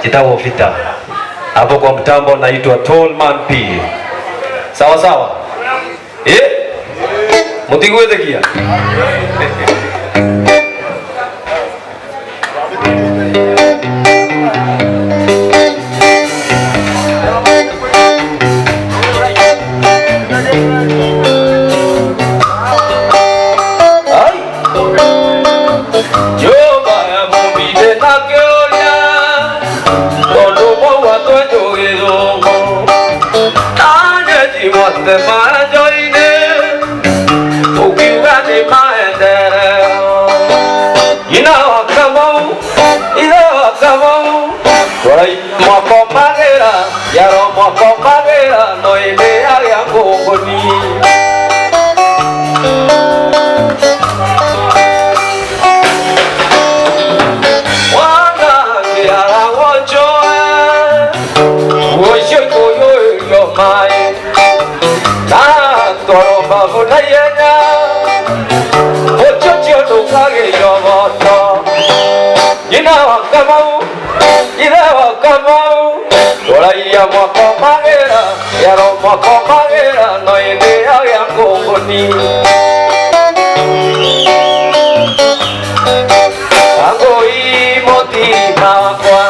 kitabu vita. Hapo kwa mtambo naitwa Tallman P. Sawa sawa. Mutigwethekia. The Majoine, Ukigani Maendere, you know, come on, you know, come on, right, Moko Magera, Yaro Moko Magera, no idea, Yangoni. Wanga, Yara, what joy, what should go your mind. Toro Munayena, Ochocho Lukage Yomoto. You know, come on, you know, come on. Oraya Moko Magera, Yaro Moko Magera, no idea, Yangoni. Angoi Moti Makwa,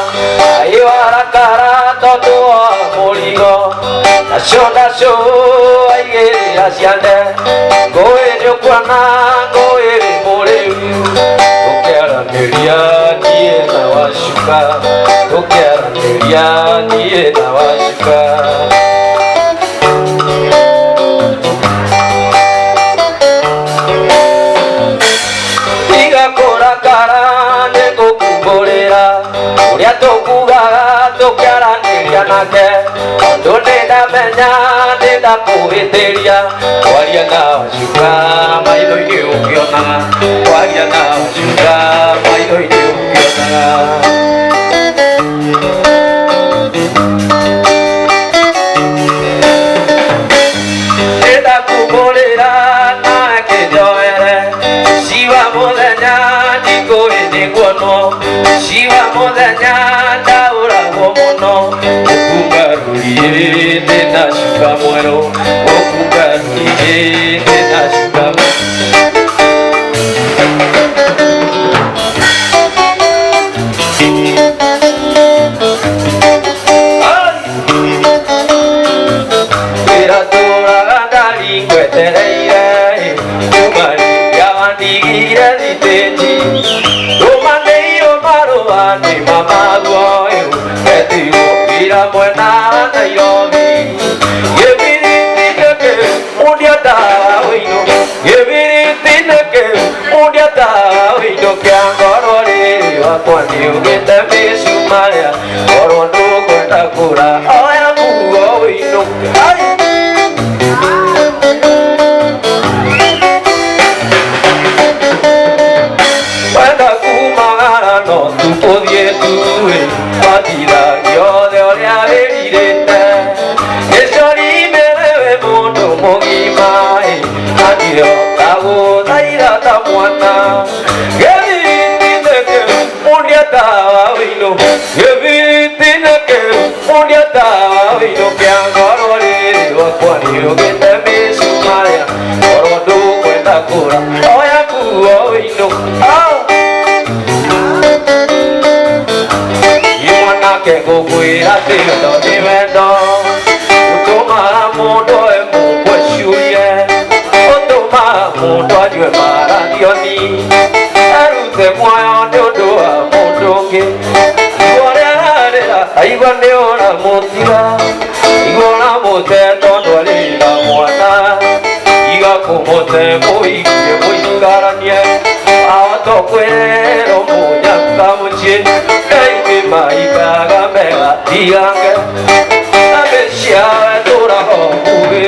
Ayara Karato to Moligo. Shona show aye asiande go nyokwana go mole okera neria nie na washuka okera neria nie na washuka iga kora kara ne go kumbolera uria tokuga tokera neria nake Doneda menya nenda kuhiteria waria na washuka maitho ini ukiona waria na washuka maitho ini ukiona nenda kumbolera na kijoere shiwa muthenya ndikuhini guono shiwa muthenya ndauragwo muno Nena shuka mwero, okugaruri nena shuka Iratora gandari kwetereire, umari yawandigire ziteji, umaneiro maruani mamaguo etigo ira mwena Nairobi. Yebiritineke undiata wino, yebiritineke undiata wino kiangoro riri wakwa niugite misumaria, oro ndukwenda kura oya mugo wino. Wenda kumagara no tupothie tuwe matira giothe oria wiririte gicori merewe mundu mugima atio taguthaira ta mwana gethiritineke undiatawa wino gethiritineke undiatawa wino kiangoro riri wakwa niugite misumaria oro ndukwenda kura oya kuo wino Kukwira tino ni wendo utuma mundu emukwe shuye utuma mundu ajwe maradioni erute mwayo ni undu wa mundu ungi igorerarira aigua ni ora mutira igora mute tondu arira mwana igakumute muikie muikaranie awatokwero munyaka muchie maigaga mega diange abeshia tura howe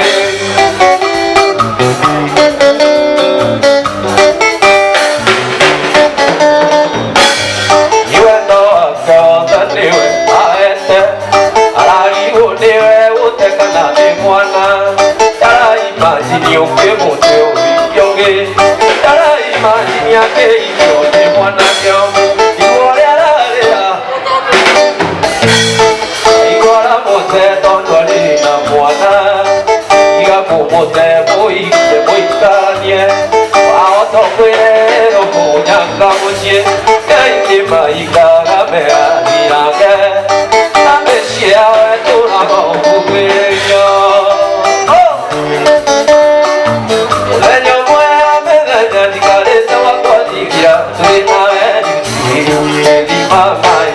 yuendo akata niwe aete arari uniwe utekana ni mwana tara imagine ukemote uyonge tara imagine yake iyo ni mwana kyo maikara meagirage name ciawe tũraga ũkuhĩrĩrio mũthenya ũmwe wa mĩthenya njikarĩte wakwanjigia tũrĩ nawe gĩthima maĩ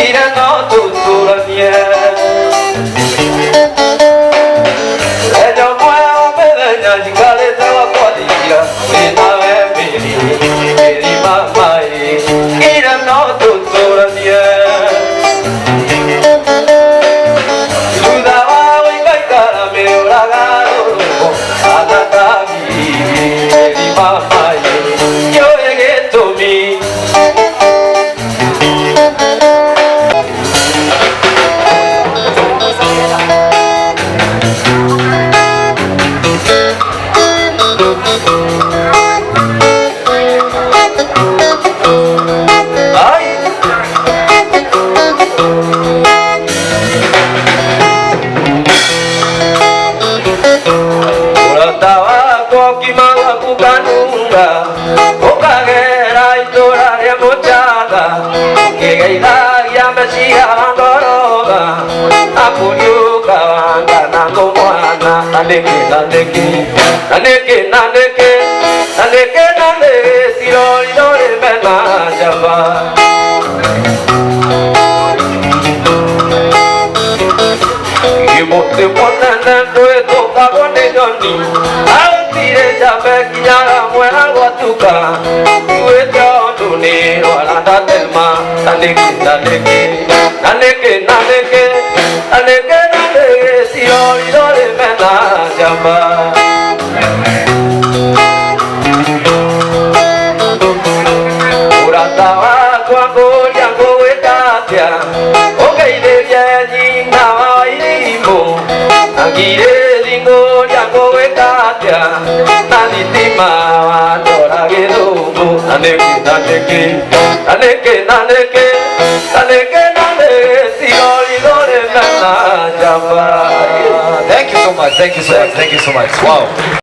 ire no tũtũranie mũthenya ũmwe wa mĩthenya njikarĩte wakwanjigia tũrĩ nawe gĩthima maĩ ire no tũtũranie thutha wa gũikaikara mĩũraga rũrũngũ anatabi gĩthima maĩ kĩũĩ gĩtũmi kukanunga ukagera itũra rĩa mũcanga ũkĩgeithagia meciria ngoroga akũriũka wanga na ngũmwana na nĩkĩ ciroriro rĩmena njamba gĩmũtĩ mũnene ndwĩtũkagwo nĩ nyoni jambe kinyaga mwera gwatuka tuwete ondu ni rwarandatema naneke ciroriro rĩmena njamba ũrata wakwa ngũria ngũgwĩka atĩa ũngeithĩrie nyina wa irimũ angirĩri ngũria ngũgwĩka atĩa na thitima wandora gĩthũngũ nanĩke ciroriro rĩmena njamba. Thank you so much. Wow.